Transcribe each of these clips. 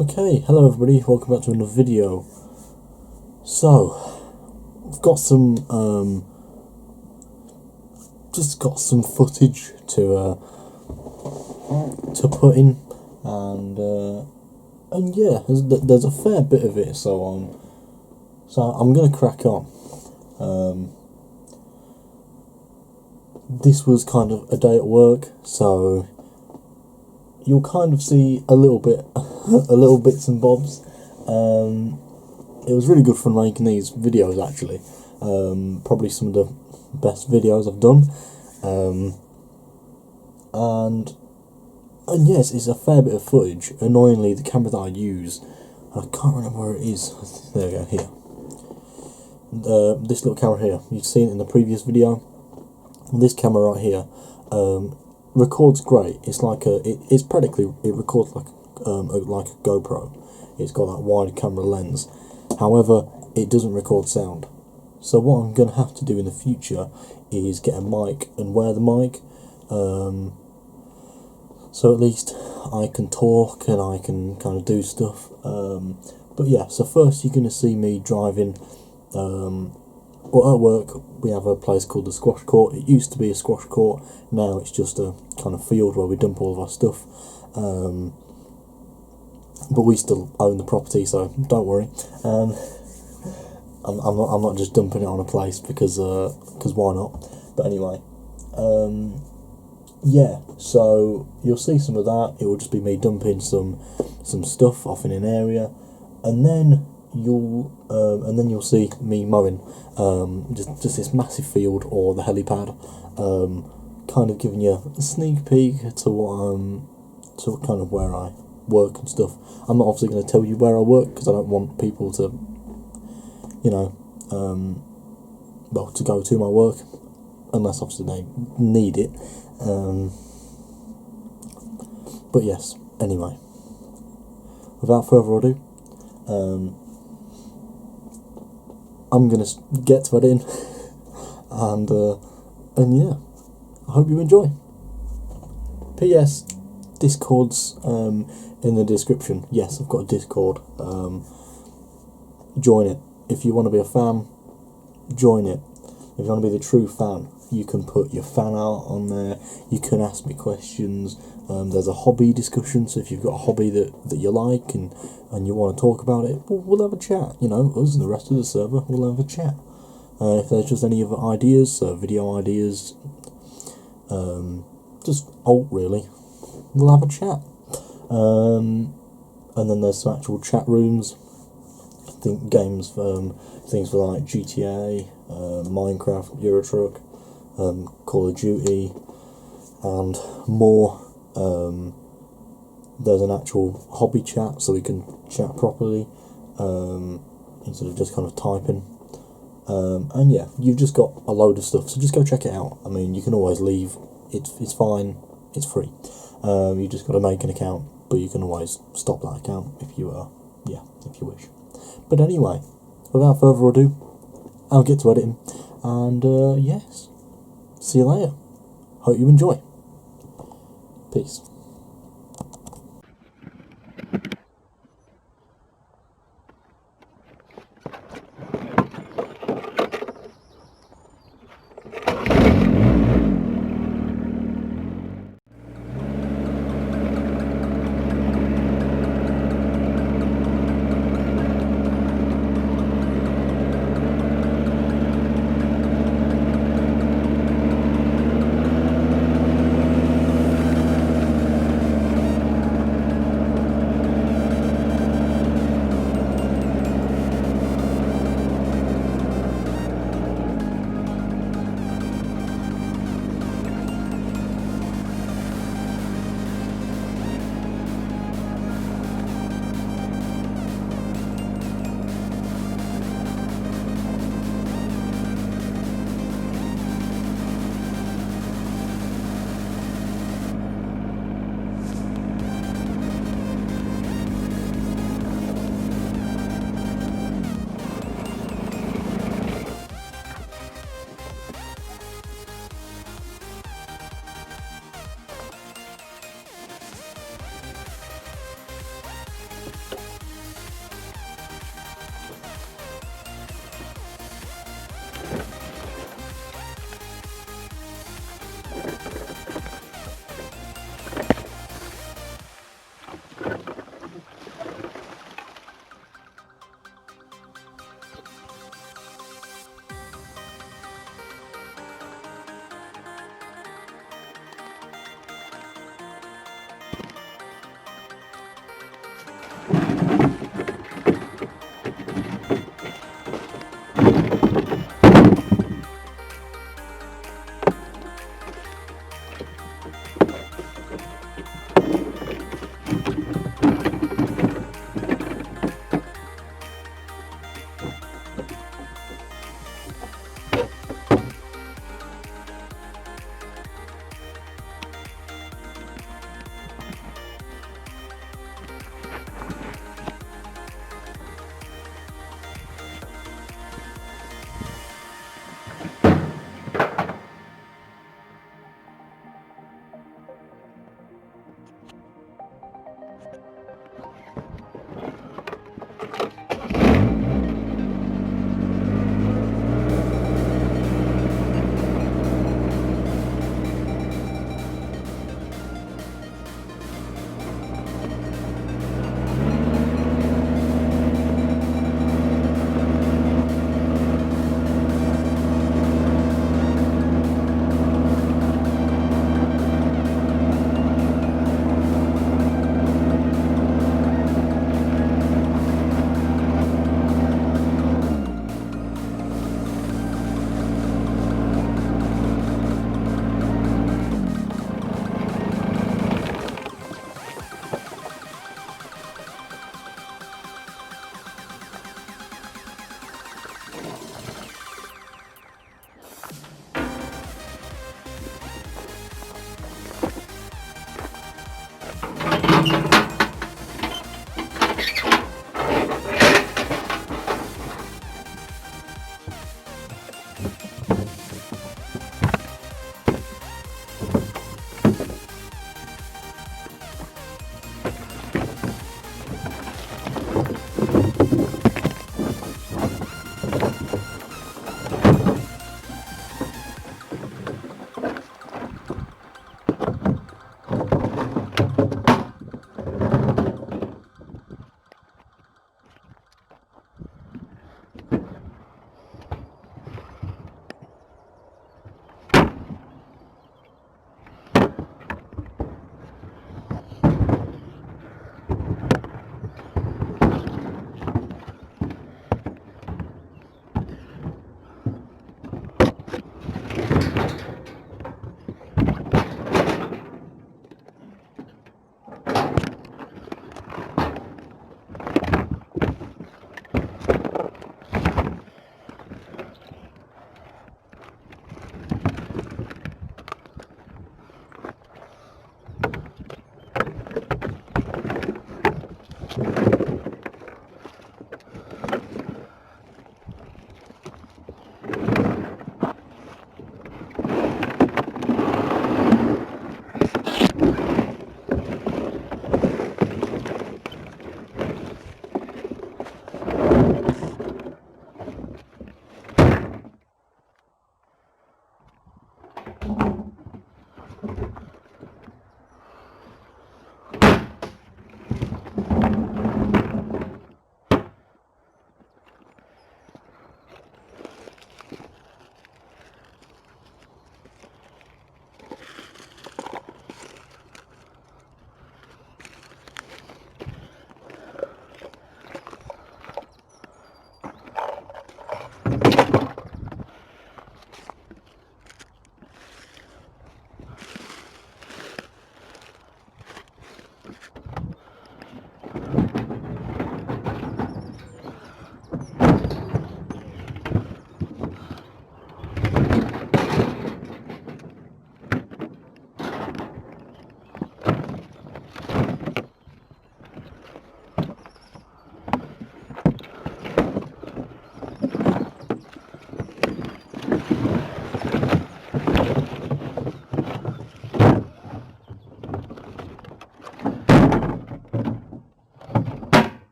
Okay, hello everybody, welcome back to another video. So, I've got just got some footage to put in, and yeah, there's a fair bit of it, so I'm gonna crack on. This was kind of a day at work, so you'll kind of see a little bit, a little bits and bobs. It was really good fun making these videos actually. Probably some of the best videos I've done. And yes, it's a fair bit of footage. Annoyingly, the camera that I use, I can't remember where it is. There we go, here. This little camera here, you've seen it in the previous video. This camera right here records great. It's like it records like a GoPro. It's got that wide camera lens. However, it doesn't record sound. So what I'm going to have to do in the future is get a mic and wear the mic, so at least I can talk and I can kind of do stuff. But yeah, so first you're going to see me driving. Well, at work we have a place called the squash court. It used to be a squash court, now it's just a kind of field where we dump all of our stuff. But we still own the property, so don't worry. I'm not just dumping it on a place because why not? But anyway, yeah. So you'll see some of that. It will just be me dumping some stuff off in an area, and then you'll see me mowing just this massive field or the helipad, kind of giving you a sneak peek to kind of where I work and stuff. I'm not obviously going to tell you where I work because I don't want people to, you know, well, to go to my work unless obviously they need it. But yes, anyway, without further ado, I'm gonna get to it in, and yeah, I hope you enjoy. P.S. Discord's in the description. Yes, I've got a Discord. Join it if you want to be a fan. Join it if you want to be the true fan. You can put your fan art on there. You can ask me questions. There's a hobby discussion, so if you've got a hobby that you like and you want to talk about it, we'll have a chat. You know, us and the rest of the server, we'll have a chat. If there's just any other ideas, video ideas, just alt really, we'll have a chat. And then there's some actual chat rooms. I think games, things for like GTA, Minecraft, Euro Truck, Call of Duty, and more. There's an actual hobby chat, so we can chat properly, instead of just kind of typing. And yeah, you've just got a load of stuff, so just go check it out. I mean, you can always leave. It's fine. It's free. You just got to make an account, but you can always stop that account if you if you wish. But anyway, without further ado, I'll get to editing, and yes, see you later. Hope you enjoy. Peace.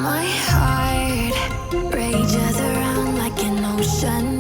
My heart rages around like an ocean.